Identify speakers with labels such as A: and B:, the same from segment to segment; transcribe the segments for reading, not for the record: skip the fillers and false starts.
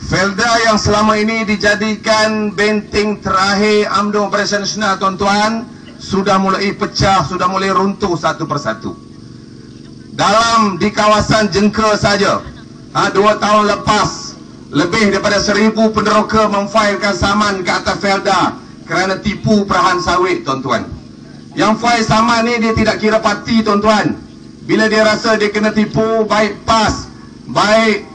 A: Felda yang selama ini dijadikan benteng terakhir UMNO Barisan Nasional, tuan-tuan, sudah mulai pecah, sudah mulai runtuh satu persatu. Di kawasan Jengka saja, 2 tahun lepas, lebih daripada 1000 peneroka memfailkan saman ke atas Felda kerana tipu perahan sawit, tuan-tuan. Yang fail saman ni dia tidak kira parti, tuan-tuan. Bila dia rasa dia kena tipu, baik PAS, baik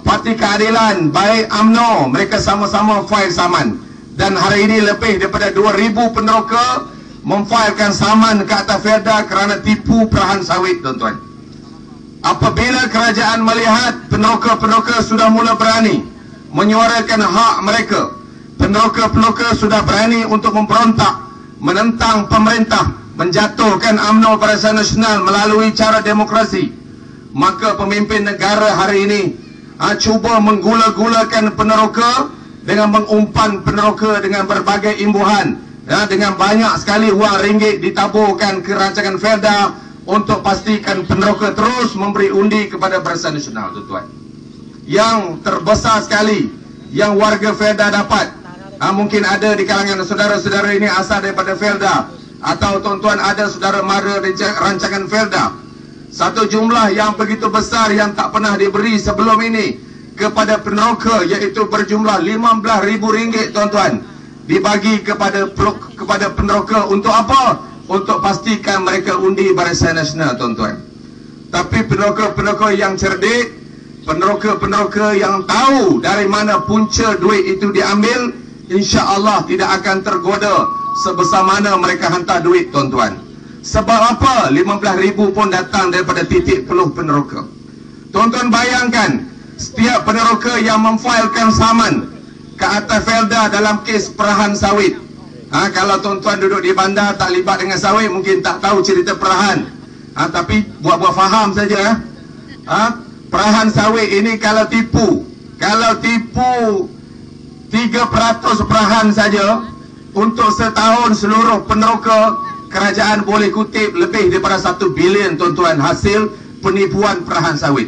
A: Parti Keadilan, baik UMNO, mereka sama-sama fail saman. Dan hari ini lebih daripada 2000 peneroka memfailkan saman ke atas Felda kerana tipu perahan sawit, tuan-tuan. Apabila kerajaan melihat peneroka-peneroka sudah mula berani menyuarakan hak mereka, peneroka-peneroka sudah berani untuk memberontak, menentang pemerintah, menjatuhkan UMNO Barisan Nasional melalui cara demokrasi, maka pemimpin negara hari ini cuba menggula-gulakan peneroka dengan mengumpan peneroka dengan berbagai imbuhan, dengan banyak sekali wang ringgit ditaburkan ke rancangan Felda untuk pastikan peneroka terus memberi undi kepada Barisan Nasional, tuan-tuan. Yang terbesar sekali yang warga Felda dapat, mungkin ada di kalangan saudara-saudara ini asal daripada Felda, atau tuan-tuan ada saudara mara rancangan Felda. Satu jumlah yang begitu besar yang tak pernah diberi sebelum ini kepada peneroka, iaitu berjumlah RM15,000, tuan-tuan, dibagi kepada peneroka untuk apa? Untuk pastikan mereka undi Barisan Nasional, tuan-tuan. Tapi peneroka-peneroka yang cerdik, peneroka-peneroka yang tahu dari mana punca duit itu diambil, insya-Allah tidak akan tergoda sebesar mana mereka hantar duit, tuan-tuan. Sebab apa? 15,000 pun datang daripada titik peluh peneroka. Tuan-tuan bayangkan, setiap peneroka yang memfailkan saman ke atas Felda dalam kes perahan sawit. Kalau tuan-tuan duduk di bandar tak libat dengan sawit, mungkin tak tahu cerita perahan. Tapi buat-buat faham saja. Perahan sawit ini kalau tipu 3% perahan saja, untuk setahun seluruh peneroka, kerajaan boleh kutip lebih daripada 1 bilion, tuan-tuan, hasil penipuan perahan sawit.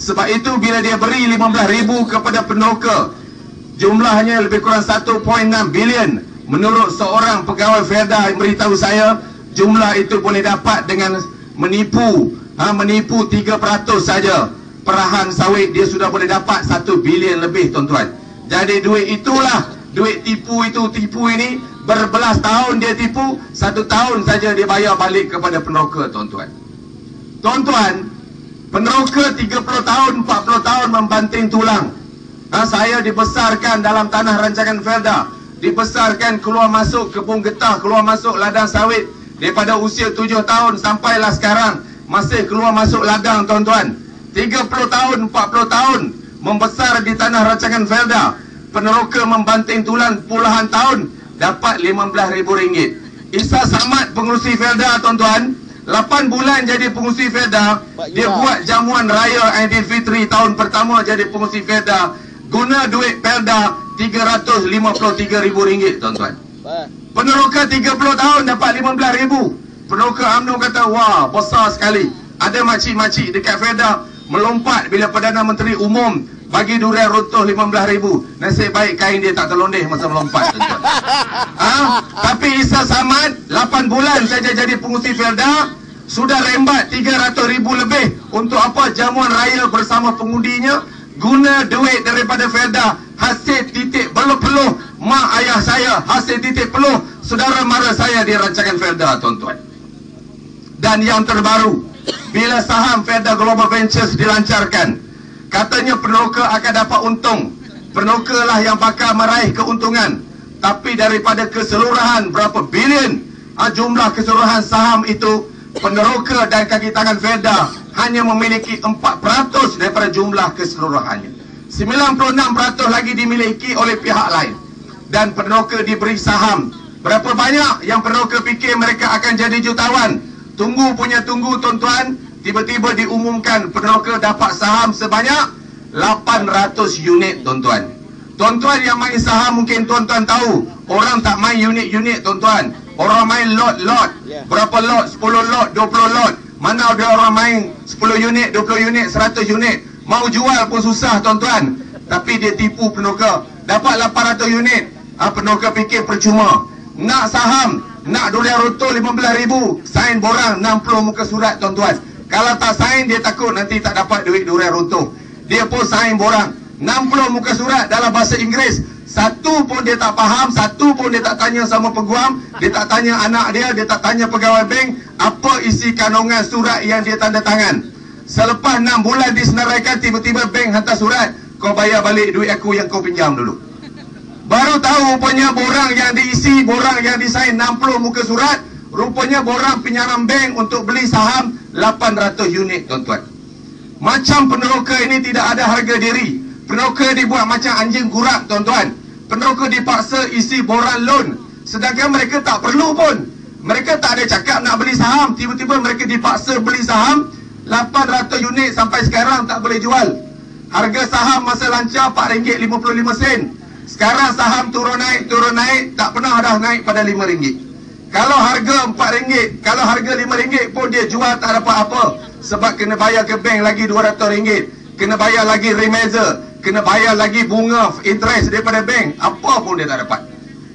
A: Sebab itu bila dia beri 15,000 kepada peneroka, jumlahnya lebih kurang 1.6 bilion. Menurut seorang pegawai Felda yang beritahu saya, jumlah itu boleh dapat dengan menipu 3% saja perahan sawit, dia sudah boleh dapat 1 bilion lebih, tuan-tuan. Jadi duit itulah, duit tipu ini berbelas tahun dia tipu, 1 tahun saja dia bayar balik kepada peneroka, tuan-tuan. Tuan-tuan, peneroka 30 tahun, 40 tahun membanting tulang. Saya dibesarkan dalam tanah rancangan Felda, dibesarkan keluar masuk kebun getah, keluar masuk ladang sawit, daripada usia 7 tahun sampailah sekarang masih keluar masuk ladang, tuan-tuan. 30 tahun, 40 tahun membesar di tanah rancangan Felda, peneroka membanting tulang puluhan tahun, dapat RM15,000. Isa Samad, pengurusi Felda, tuan-tuan, 8 bulan jadi pengurusi Felda, dia buat jamuan raya Aidilfitri tahun pertama jadi pengurusi Felda, guna duit Felda RM353,000, tuan-tuan. Peneroka 30 tahun dapat RM15,000. Peneroka UMNO kata, wah, besar sekali. Ada makcik-makcik dekat Felda melompat bila Perdana Menteri umum bagi durian runtuh RM15,000. Nasib baik kain dia tak terlondeh masa melompat, tuan-tuan. Tapi Isa Samad 8 bulan saja jadi pengurusi Felda, sudah rembat RM300,000 lebih. Untuk apa? Jamuan raya bersama pengundinya, guna duit daripada Felda, hasil titik peluh-peluh mak ayah saya, hasil titik peluh saudara mara saya di rancangan Felda, tuan-tuan. Dan yang terbaru, bila saham Felda Global Ventures dilancarkan, katanya peneroka akan dapat untung. Peneroka lah yang bakal meraih keuntungan. Tapi daripada keseluruhan berapa bilion jumlah keseluruhan saham itu, peneroka dan kaki tangan Felda hanya memiliki 4% daripada jumlah keseluruhannya. 96% lagi dimiliki oleh pihak lain. Dan peneroka diberi saham. Berapa banyak yang peneroka fikir mereka akan jadi jutawan? Tunggu punya tunggu, tuan-tuan. Tiba-tiba diumumkan peneroka dapat saham sebanyak 800 unit, tuan-tuan. Tuan-tuan yang main saham mungkin tuan-tuan tahu, orang tak main unit-unit, tuan-tuan. Orang main lot-lot. Berapa lot? 10 lot, 20 lot. Mana ada orang main 10 unit, 20 unit, 100 unit. Mau jual pun susah, tuan-tuan. tapi dia tipu peneroka. Dapat 800 unit. Peneroka fikir percuma. Nak saham, nak durian roto 15,000, sign borang 60 muka surat tuan-tuan. Kalau tak sign, dia takut nanti tak dapat duit durian roto. Dia pun sign borang 60 muka surat dalam bahasa Inggeris. Satu pun dia tak faham, satu pun dia tak tanya sama peguam, dia tak tanya anak dia tak tanya pegawai bank apa isi kandungan surat yang dia tanda tangan. Selepas 6 bulan disenaraikan, tiba-tiba bank hantar surat, kau bayar balik duit aku yang kau pinjam dulu. Baru tahu rupanya borang yang diisi, borang yang disain 60 muka surat, rupanya borang pinjaman bank untuk beli saham 800 unit tuan-tuan. Macam peneroka ini tidak ada harga diri. Peneroka dibuat macam anjing gurak tuan-tuan. Peneroka dipaksa isi borang loan, sedangkan mereka tak perlu pun. Mereka tak ada cakap nak beli saham, tiba-tiba mereka dipaksa beli saham 800 unit sampai sekarang tak boleh jual. Harga saham masa lancar RM4.55. Sekarang saham turun naik, tak pernah dah naik pada RM5. Kalau harga RM4, kalau harga RM5 pun dia jual tak dapat apa. Sebab kena bayar ke bank lagi RM200, kena bayar lagi remeza, kena bayar lagi bunga interest daripada bank, apa pun dia tak dapat.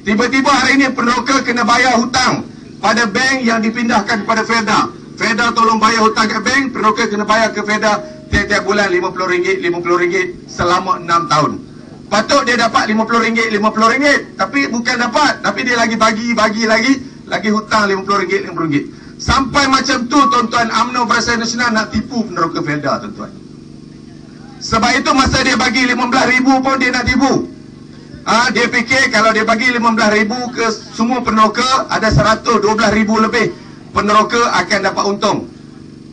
A: Tiba-tiba hari ini peneroka kena bayar hutang pada bank yang dipindahkan kepada Feda. Feda tolong bayar hutang ke bank, peneroka kena bayar ke Feda tiap-tiap bulan RM50 selama 6 tahun. Patut dia dapat RM50, tapi bukan dapat, tapi dia lagi bagi lagi hutang RM50. Sampai macam tu tuan-tuan, UMNO Barisan Nasional nak tipu peneroka Feda tuan-tuan. Sebab itu masa dia bagi 15,000 pun dia nak tipu. Dia fikir kalau dia bagi 15,000 ke semua peneroka, ada 112,000 lebih peneroka akan dapat untung.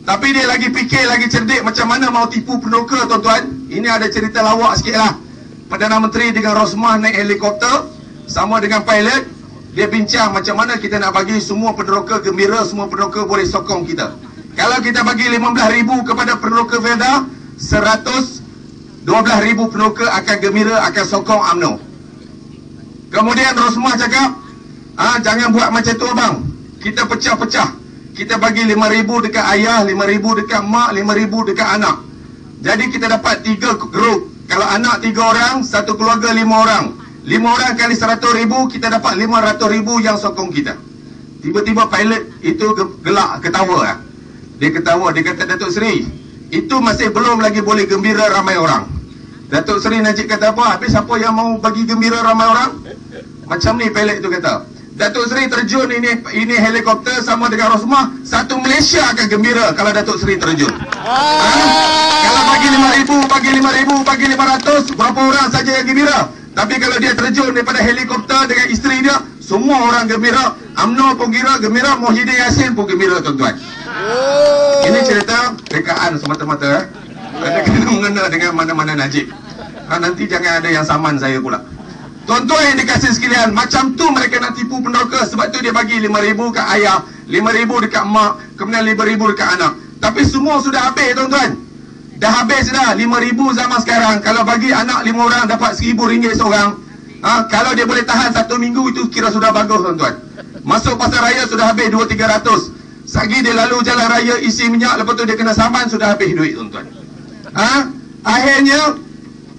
A: Tapi dia lagi fikir, lagi cerdik macam mana mau tipu peneroka tuan-tuan. Ini ada cerita lawak sikit lah. Perdana Menteri dengan Rosmah naik helikopter sama dengan pilot. Dia bincang macam mana kita nak bagi semua peneroka gembira, semua peneroka boleh sokong kita. Kalau kita bagi 15,000 kepada peneroka Feda, 112,000 peneroka akan gembira, akan sokong UMNO. Kemudian Rosmah cakap, jangan buat macam tu abang. Kita pecah-pecah. Kita bagi 5,000 dekat ayah, 5,000 dekat mak, 5,000 dekat anak. Jadi kita dapat 3 grup. Kalau anak 3 orang, satu keluarga 5 orang. 5 orang kali 100,000, kita dapat 500,000 yang sokong kita. Tiba-tiba pilot itu gelak, ketawa. Dia ketawa, dia kata, Datuk Seri, itu masih belum lagi boleh gembira ramai orang. Datuk Seri Najib kata apa? Habis siapa yang mau bagi gembira ramai orang? Macam ni pilot itu kata. Datuk Seri terjun, ini helikopter sama dengan Rosmah, satu Malaysia akan gembira kalau Datuk Seri terjun. Kalau bagi 5,000, bagi 5,000, bagi 500, berapa orang saja yang gembira? Tapi kalau dia terjun daripada helikopter dengan isteri dia, semua orang gembira. UMNO pun gembira, Muhyiddin Yassin pun gembira tuan-tuan. Ini cerita rekaan semata-mata. Ada kena mengena dengan mana-mana Najib. Nanti jangan ada yang saman saya pula. Tuan-tuan yang dikasih sekalian, macam tu mereka nak tipu peneroka. Sebab tu dia bagi 5,000 kat ayah, 5,000 dekat mak, kemudian 5,000 dekat anak. Tapi semua sudah habis tuan-tuan. Dah habis dah. 5,000 zaman sekarang, kalau bagi anak 5 orang dapat RM1,000 seorang. Kalau dia boleh tahan 1 minggu, itu kira sudah bagus tuan-tuan. Masuk pasar raya sudah habis 200-300. Sagi dia lalu jalan raya isi minyak, lepas tu dia kena saman, sudah habis duit tuan-tuan. Akhirnya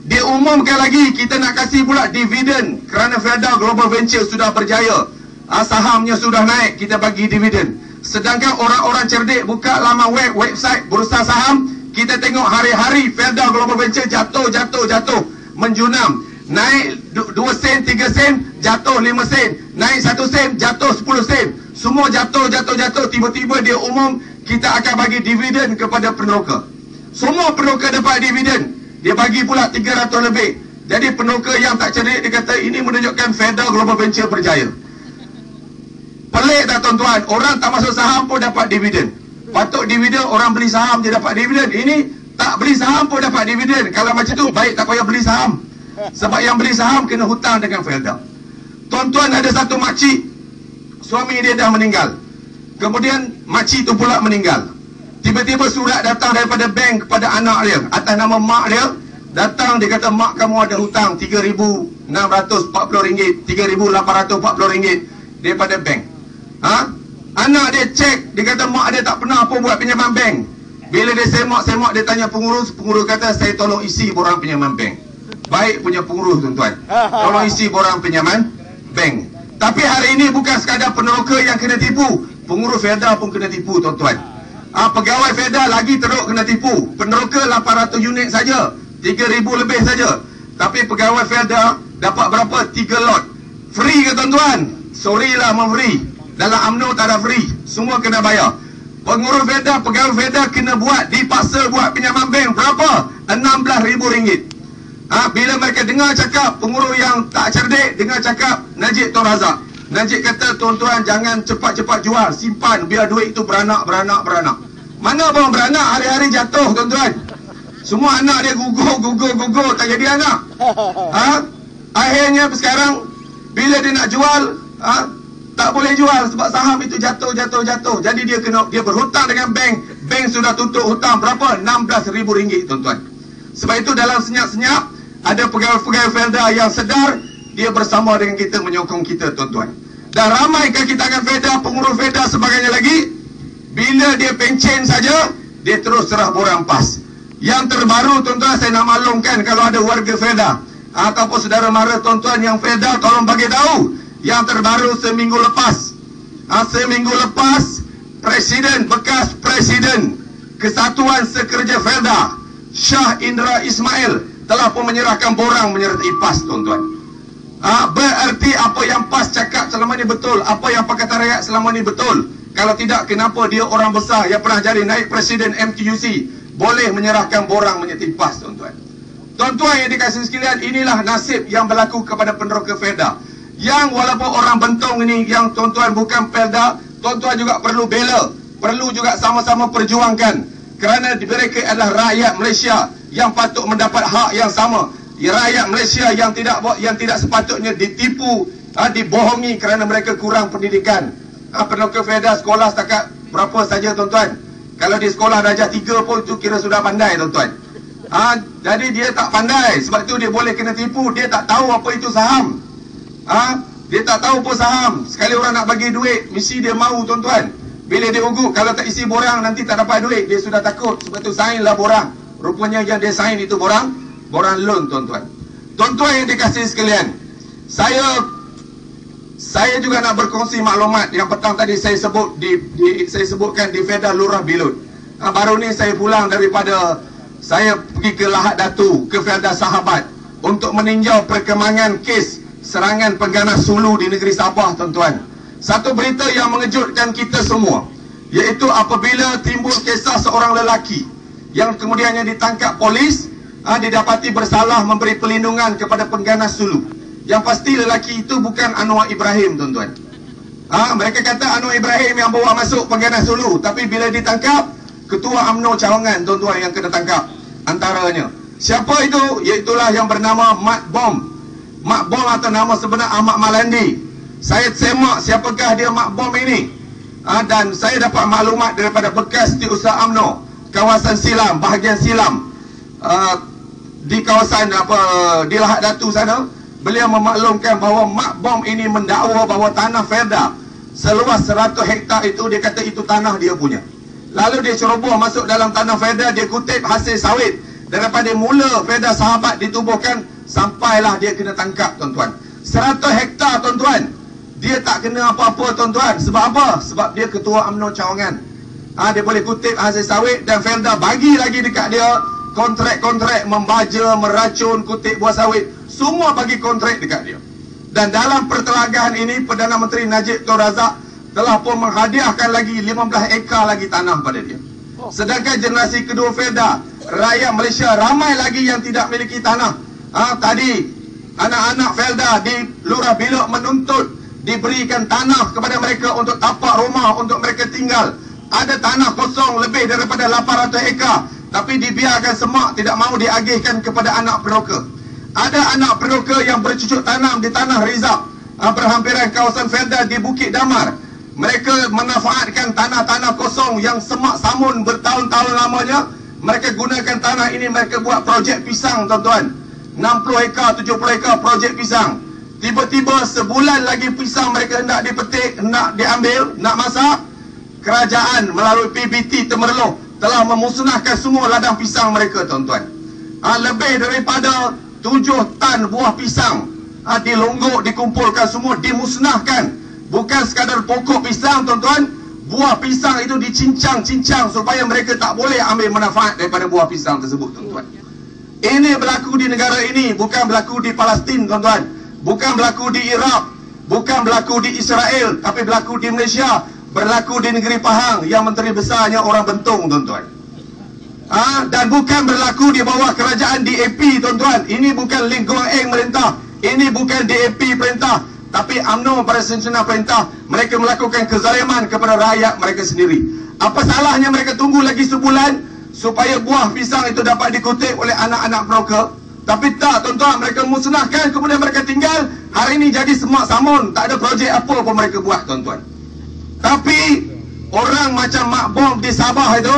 A: dia umumkan lagi, kita nak kasih pula dividen kerana Feda Global Venture sudah berjaya. Sahamnya sudah naik, kita bagi dividen. Sedangkan orang-orang cerdik buka laman website bursa saham, kita tengok hari-hari Feda Global Venture jatuh, menjunam. Naik 2 sen, 3 sen, jatuh 5 sen. Naik 1 sen, jatuh 10 sen. Semua jatuh. Tiba-tiba dia umum, kita akan bagi dividen kepada peneroka. Semua peneroka dapat dividen. Dia bagi pula 300 lebih. Jadi peneroka yang tak cerdik, dia kata ini menunjukkan Feda Global Venture berjaya. Pelik tak tuan-tuan? Orang tak masuk saham pun dapat dividen. Patut dividen, orang beli saham dia dapat dividen. Ini tak beli saham pun dapat dividen. Kalau macam tu, baik tak payah beli saham. Sebab yang beli saham kena hutang dengan Feda. Tuan-tuan, ada satu makcik, suami dia dah meninggal. Kemudian makcik tu pula meninggal. Tiba-tiba surat datang daripada bank kepada anak dia, atas nama mak dia. Datang, dia kata, mak kamu ada hutang RM3,640, RM3,840 daripada bank. Anak dia cek, dia kata mak dia tak pernah apa buat pinjaman bank. Bila dia semak, dia tanya pengurus kata, saya tolong isi borang pinjaman bank. baik punya pengurus tuan-tuan. Tolong isi borang pinjaman bank. Tapi hari ini bukan sekadar peneroka yang kena tipu, pengurus FEDA pun kena tipu tuan-tuan. Pegawai FEDA lagi teruk kena tipu. Peneroka 800 unit saja, 3,000 lebih saja. Tapi pegawai FEDA dapat berapa? 3 lot. Free ke tuan-tuan? Sorry lah free. Dalam UMNO tak ada free, semua kena bayar. Pengurus FEDA, pegawai FEDA kena buat, dipaksa buat pinjaman bank berapa? RM16,000. Bila mereka dengar cakap pengurus yang tak cerdik, dengar cakap Najib Tun Razak, Najib kata, tuan-tuan jangan cepat-cepat jual, simpan biar duit itu beranak. Mana bang beranak, hari-hari jatuh tuan-tuan. Semua anak dia gugur, tak jadi anak. Akhirnya sekarang bila dia nak jual, tak boleh jual sebab saham itu jatuh. Jadi dia berhutang dengan bank. Bank sudah tutup hutang berapa? RM16,000 tuan-tuan. Sebab itu dalam senyap-senyap ada pegawai-pegawai FEDA yang sedar, dia bersama dengan kita menyokong kita tuan-tuan. Dan ramai kaki tangan FEDA, pengurus FEDA sebagainya lagi, bila dia pencen saja, dia terus serah borang PAS. Yang terbaru tuan-tuan, saya nak maklumkan kalau ada warga FEDA ataupun saudara mara tuan-tuan yang FEDA, tolong bagi tahu. Yang terbaru seminggu lepas, bekas presiden Kesatuan Sekerja FEDA Shah Indra Ismail telah pun menyerahkan borang menyertai PAS tuan-tuan. Berarti apa yang PAS cakap selama ni betul, apa yang Pakatan Rakyat selama ni betul. Kalau tidak, kenapa dia orang besar yang pernah jadi naib presiden MTUC boleh menyerahkan borang menyertai PAS tuan-tuan. Tuan-tuan yang dikasihi sekalian, inilah nasib yang berlaku kepada peneroka FEDA. Yang walaupun orang bentong ini, yang tuan-tuan bukan FEDA, tuan-tuan juga perlu bela, perlu juga sama-sama perjuangkan. Kerana mereka adalah rakyat Malaysia yang patut mendapat hak yang sama. Rakyat Malaysia yang tidak sepatutnya ditipu, dibohongi kerana mereka kurang pendidikan. Peneroka FEDA sekolah setakat berapa saja tuan-tuan. Kalau di sekolah darjah 3 pun itu kira sudah pandai tuan-tuan. Jadi dia tak pandai, sebab itu dia boleh kena tipu. Dia tak tahu apa itu saham. Dia tak tahu apa saham. Sekali orang nak bagi duit, mesti dia mahu tuan-tuan. Bila dia ugut, kalau tak isi borang nanti tak dapat duit, dia sudah takut. Sebab itu sign lah borang. Rupanya yang dia sign itu borang loan tuan-tuan. Tuan-tuan yang dikasihi sekalian, saya juga nak berkongsi maklumat yang petang tadi saya sebut saya sebutkan di FEDA Lurah Bilut. Baru ni saya pulang daripada, saya pergi ke Lahad Datu, ke FEDA Sahabat untuk meninjau perkembangan kes serangan pengganas Sulu di negeri Sabah tuan-tuan. Satu berita yang mengejutkan kita semua, iaitu apabila timbul kisah seorang lelaki yang kemudiannya ditangkap polis, didapati bersalah memberi perlindungan kepada pengganas Sulu. Yang pasti lelaki itu bukan Anwar Ibrahim tuan-tuan. Mereka kata Anwar Ibrahim yang bawa masuk pengganas Sulu, tapi bila ditangkap, Ketua UMNO Cawangan tuan-tuan yang kena tangkap antaranya. Siapa itu? Iaitulah yang bernama Mat Bom. Mat Bom atau nama sebenar Ahmad Malandi. Saya semak siapakah dia Mat Bom ini. Dan saya dapat maklumat daripada bekas Setiausaha UMNO kawasan Silam, bahagian Silam, di kawasan di Lahad Datu sana. Beliau memaklumkan bahawa Mat Bom ini mendakwa bahawa tanah FEDA seluas 100 hektar itu, dia kata itu tanah dia punya. Lalu dia ceroboh masuk dalam tanah FEDA, dia kutip hasil sawit. Daripada mula FEDA Sahabat ditubuhkan, sampailah dia kena tangkap tuan-tuan. 100 hektar tuan-tuan, dia tak kena apa-apa tuan-tuan. Sebab apa? Sebab dia Ketua UMNO Cawangan. Dia boleh kutip hasil sawit, dan FEDA bagi lagi dekat dia kontrak-kontrak membaja, meracun, kutip buah sawit. Semua bagi kontrak dekat dia. Dan dalam pertelagahan ini, Perdana Menteri Najib Tun Razak telah pun menghadiahkan lagi 15 ekar lagi tanah pada dia. Sedangkan generasi kedua FEDA, rakyat Malaysia ramai lagi yang tidak memiliki tanah. Tadi anak-anak FEDA di Lurah Bilut menuntut diberikan tanah kepada mereka untuk tapak rumah untuk mereka tinggal. Ada tanah kosong lebih daripada 800 ekar, tapi dibiarkan semak, tidak mahu diagihkan kepada anak peneroka. Ada anak peneroka yang bercucuk tanam di tanah Rizab, berhampiran kawasan FEDA di Bukit Damar. Mereka memanfaatkan tanah-tanah kosong yang semak samun bertahun-tahun lamanya. Mereka gunakan tanah ini, mereka buat projek pisang tuan-tuan. 60 ekar, 70 ekar projek pisang. Tiba-tiba sebulan lagi pisang mereka hendak dipetik, hendak diambil, nak masak. Kerajaan melalui PBT Temerloh telah memusnahkan semua ladang pisang mereka tuan-tuan. Lebih daripada 7 tan buah pisang dilonggok, dikumpulkan semua, dimusnahkan. Bukan sekadar pokok pisang, tuan-tuan, buah pisang itu dicincang-cincang supaya mereka tak boleh ambil manfaat daripada buah pisang tersebut, tuan-tuan. Ini berlaku di negara ini, bukan berlaku di Palestin, tuan-tuan. Bukan berlaku di Iraq, bukan berlaku di Israel, tapi berlaku di Malaysia, berlaku di negeri Pahang yang menteri besarnya orang Bentong, tuan-tuan. Dan bukan berlaku di bawah kerajaan DAP, tuan-tuan. Ini bukan Lee Kuan Yew merintah, ini bukan DAP perintah, tapi UMNO Barisan Nasional perintah. Mereka melakukan kezaliman kepada rakyat mereka sendiri. Apa salahnya mereka tunggu lagi sebulan supaya buah pisang itu dapat dikutip oleh anak-anak broker? Tapi tak, tuan-tuan, mereka musnahkan, kemudian mereka tinggal. Hari ini jadi semak samun, tak ada projek apa pun mereka buat, tuan-tuan. Tapi orang macam Mak Bom di Sabah itu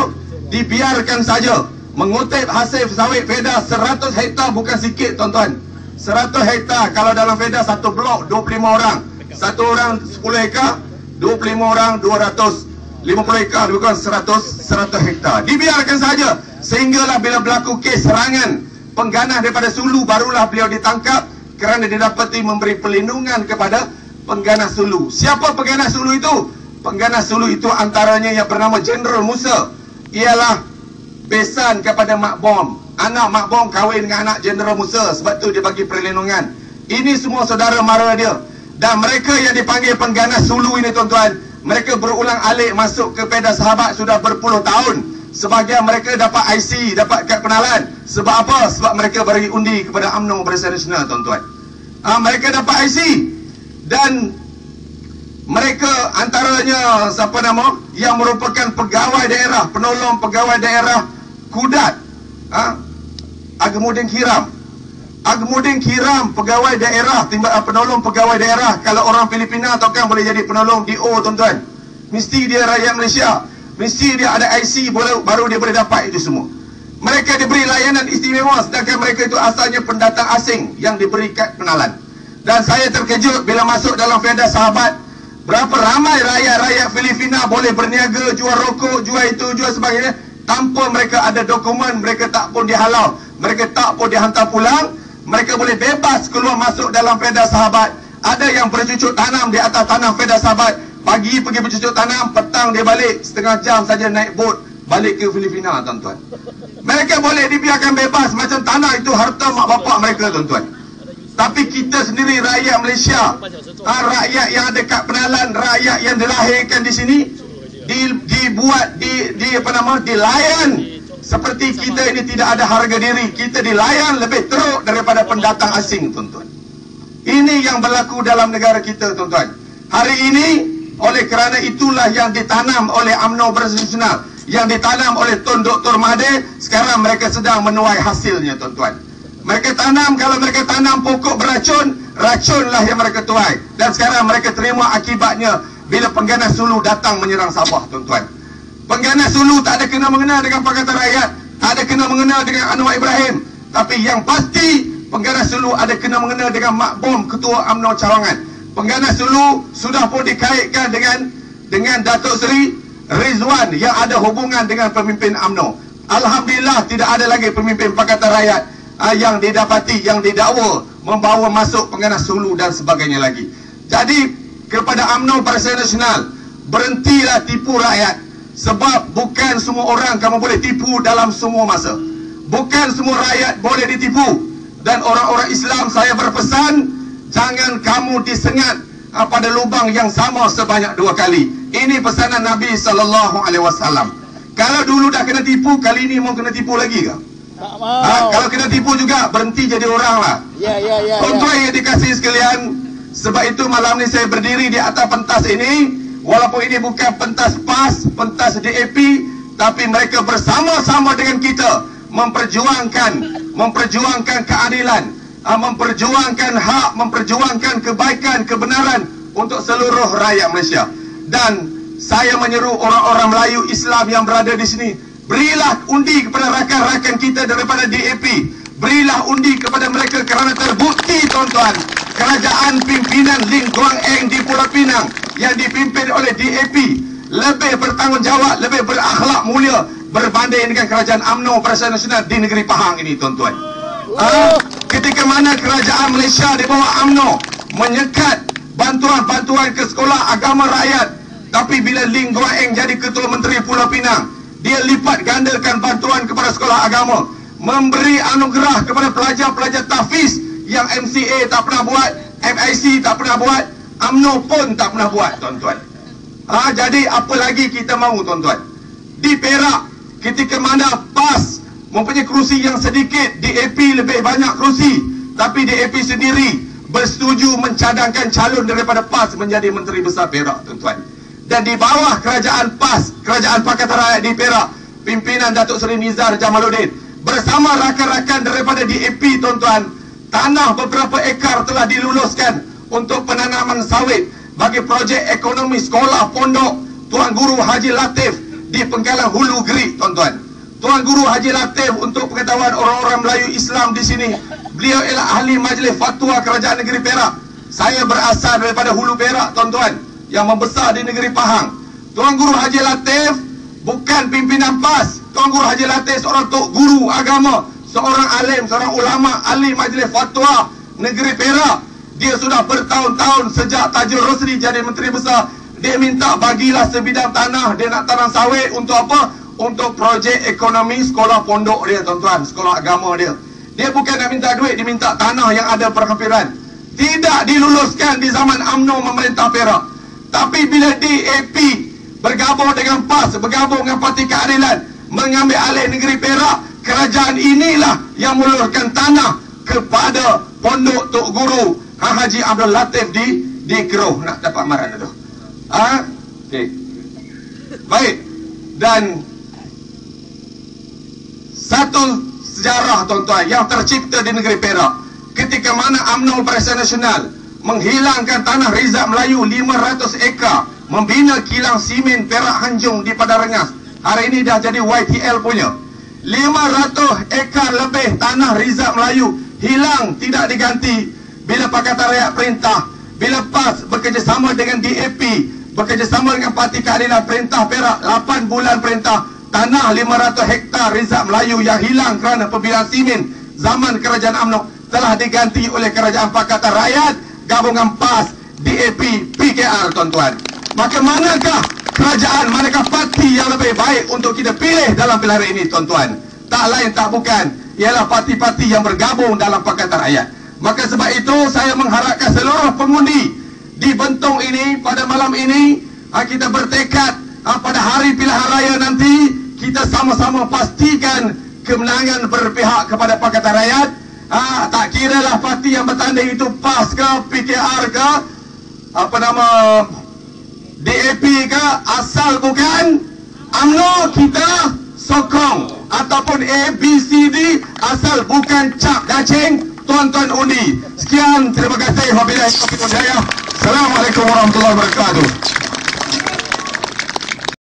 A: dibiarkan saja mengutip hasil sawit Fedah 100 hektar, bukan sikit, tuan-tuan. 100 hektar, kalau dalam Fedah satu blok 25 orang, satu orang 10 hektar, 25 orang 250 hektar, bukan 100 hektar. Dibiarkan saja sehinggalah bila berlaku kes serangan pengganas daripada Sulu, barulah beliau ditangkap kerana didapati memberi perlindungan kepada pengganas Sulu. Siapa pengganas Sulu itu? Pengganas Sulu itu antaranya yang bernama Jeneral Musa, ialah besan kepada Mak Bom. Anak Mak Bom kahwin dengan anak Jeneral Musa, sebab tu dia bagi perlindungan. Ini semua saudara mara dia. Dan mereka yang dipanggil pengganas Sulu ini, tuan-tuan, mereka berulang alik masuk ke Pedah Sahabat sudah berpuluh tahun. Sebahagian mereka dapat IC, dapat kad penalan. Sebab apa? Sebab mereka beri undi kepada UMNO Barisan Nasional, tuan-tuan. Mereka dapat IC. Dan mereka antaranya siapa nama yang merupakan pegawai daerah, penolong pegawai daerah Kudat, Agmudin Kiram. Agmudin Kiram, pegawai daerah, penolong pegawai daerah. Kalau orang Filipina atau kan boleh jadi penolong DO, tuan-tuan. Mesti dia rakyat Malaysia, mesti dia ada IC, baru dia boleh dapat itu semua. Mereka diberi layanan istimewa, sedangkan mereka itu asalnya pendatang asing yang diberi kad penalan. Dan saya terkejut bila masuk dalam Fedah Sahabat, berapa ramai rakyat-rakyat Filipina boleh berniaga, jual rokok, jual itu, jual sebagainya, tanpa mereka ada dokumen. Mereka tak pun dihalau, mereka tak pun dihantar pulang. Mereka boleh bebas keluar masuk dalam Fedah Sahabat. Ada yang bercucuk tanam di atas tanah Fedah Sahabat. Pagi pergi bercucuk tanam, petang dia balik, setengah jam saja naik bot balik ke Filipina, tuan-tuan. Mereka boleh dibiarkan bebas, macam tanah itu harta mak bapak mereka, tuan-tuan. Tapi kita sendiri, rakyat Malaysia, rakyat yang ada kad penalan, rakyat yang dilahirkan di sini, dilayan seperti kita ini tidak ada harga diri. Kita dilayan lebih teruk daripada pendatang asing, tuan-tuan. Ini yang berlaku dalam negara kita, tuan-tuan. Hari ini, oleh kerana itulah yang ditanam oleh UMNO Barisan Nasional, yang ditanam oleh Tun Dr. Mahathir. Sekarang mereka sedang menuai hasilnya, tuan-tuan. Mereka tanam, kalau mereka tanam pokok beracun, racunlah yang mereka tuai. Dan sekarang mereka terima akibatnya bila pengganas Sulu datang menyerang Sabah, tuan-tuan. Pengganas Sulu tak ada kena-mengena dengan Pakatan Rakyat, tak ada kena-mengena dengan Anwar Ibrahim. Tapi yang pasti, pengganas Sulu ada kena-mengena dengan Mak Bom, Ketua UMNO Cawangan. Pengganas Sulu sudah pun dikaitkan dengan Datuk Seri Rizwan yang ada hubungan dengan pemimpin UMNO. Alhamdulillah tidak ada lagi pemimpin Pakatan Rakyat yang didapati, yang didakwa membawa masuk pengganas Sulu dan sebagainya lagi. Jadi kepada UMNO Barisan Nasional, berhentilah tipu rakyat. Sebab bukan semua orang kamu boleh tipu dalam semua masa. Bukan semua rakyat boleh ditipu. Dan orang-orang Islam, saya berpesan, jangan kamu disengat pada lubang yang sama sebanyak 2 kali. Ini pesanan Nabi SAW. Kalau dulu dah kena tipu, kali ini mau kena tipu lagi ke? Kalau kena tipu juga, berhenti jadi orang lah. Tuan-tuan yang dikasihi sekalian, sebab itu malam ni saya berdiri di atas pentas ini. Walaupun ini bukan pentas PAS, pentas DAP, tapi mereka bersama-sama dengan kita memperjuangkan keadilan, memperjuangkan hak, memperjuangkan kebaikan, kebenaran untuk seluruh rakyat Malaysia. Dan saya menyeru orang-orang Melayu Islam yang berada di sini, berilah undi kepada rakan-rakan kita daripada DAP. Berilah undi kepada mereka kerana terbukti, tuan-tuan, kerajaan pimpinan Lee Kuan Yew di Pulau Pinang yang dipimpin oleh DAP lebih bertanggungjawab, lebih berakhlak mulia berbanding dengan kerajaan UMNO Barisan Nasional di negeri Pahang ini, tuan-tuan. ketika mana kerajaan Malaysia di bawah UMNO menyekat bantuan-bantuan ke sekolah agama rakyat, tapi bila Ling Goeng jadi Ketua Menteri Pulau Pinang, dia lipat gandakan bantuan kepada sekolah agama, memberi anugerah kepada pelajar-pelajar tahfiz yang MCA tak pernah buat, MIC tak pernah buat, UMNO pun tak pernah buat, tuan-tuan. Jadi apa lagi kita mahu, tuan-tuan? Di Perak, ketika mana PAS mempunyai kerusi yang sedikit, DAP lebih banyak kerusi, tapi DAP sendiri bersetuju mencadangkan calon daripada PAS menjadi Menteri Besar Perak, tuan-tuan. Dan di bawah kerajaan PAS, Kerajaan Pakatan Rakyat di Perak, pimpinan Datuk Seri Nizar Jamaluddin bersama rakan-rakan daripada DAP, tuan-tuan, tanah beberapa ekar telah diluluskan untuk penanaman sawit bagi projek ekonomi sekolah pondok Tuan Guru Haji Latif di Penggalang Hulu Gerik, tuan-tuan. Tuan Guru Haji Latif, untuk pengetahuan orang-orang Melayu Islam di sini, beliau ialah ahli Majlis Fatwa Kerajaan Negeri Perak. Saya berasal daripada Hulu Perak, tuan-tuan, yang membesar di negeri Pahang. Tuan Guru Haji Latif bukan pimpinan PAS. Tuan Guru Haji Latif seorang tok guru agama, seorang alim, seorang ulama, ahli Majlis Fatwa Negeri Perak. Dia sudah bertahun-tahun sejak Tajul Rosli jadi Menteri Besar, dia minta bagilah sebidang tanah, dia nak tanam sawit untuk apa? Untuk projek ekonomi sekolah pondok dia, tuan-tuan, sekolah agama dia. Dia bukan nak minta duit, dia minta tanah yang ada perhampiran. Tidak diluluskan di zaman UMNO memerintah Perak. Tapi bila DAP bergabung dengan PAS, bergabung dengan Parti Keadilan, mengambil alih negeri Perak, kerajaan inilah yang meluluskan tanah kepada pondok Tok Guru Haji Abdul Latif di Keruh. Nak dapat marah tu. Okey. Baik. Dan satu sejarah, tuan-tuan, yang tercipta di negeri Perak ketika mana UMNO Barisan Nasional menghilangkan tanah Rizal Melayu 500 ekar, membina kilang simen Perak Hanjung di Padarengas. Hari ini dah jadi YTL punya. 500 ekar lebih tanah Rizal Melayu hilang, tidak diganti. Bila Pakatan Rakyat perintah, bila PAS bekerjasama dengan DAP, bekerjasama dengan Parti Keadilan, perintah Perak, 8 bulan perintah, tanah 500 hektar Rizal Melayu yang hilang kerana pembinaan simen zaman kerajaan UMNO telah diganti oleh Kerajaan Pakatan Rakyat, gabungan PAS, DAP, PKR, tuan-tuan. Maka manakah kerajaan, manakah parti yang lebih baik untuk kita pilih dalam pilihan ini, tuan-tuan? Tak lain tak bukan, ialah parti-parti yang bergabung dalam Pakatan Rakyat. Maka sebab itu saya mengharapkan seluruh pengundi di Bentong ini pada malam ini, kita bertekad pada hari pilihan raya nanti kita sama-sama pastikan kemenangan berpihak kepada Pakatan Rakyat. Tak kira lah parti yang bertanding itu PAS ke, PKR ke, DAP ke, asal bukan UMNO kita sokong, ataupun ABCD asal bukan cap cacing, tuan-tuan undi. Sekian, terima kasih. Wabillahi taufiq wal hidayah. Assalamualaikum warahmatullahi wabarakatuh.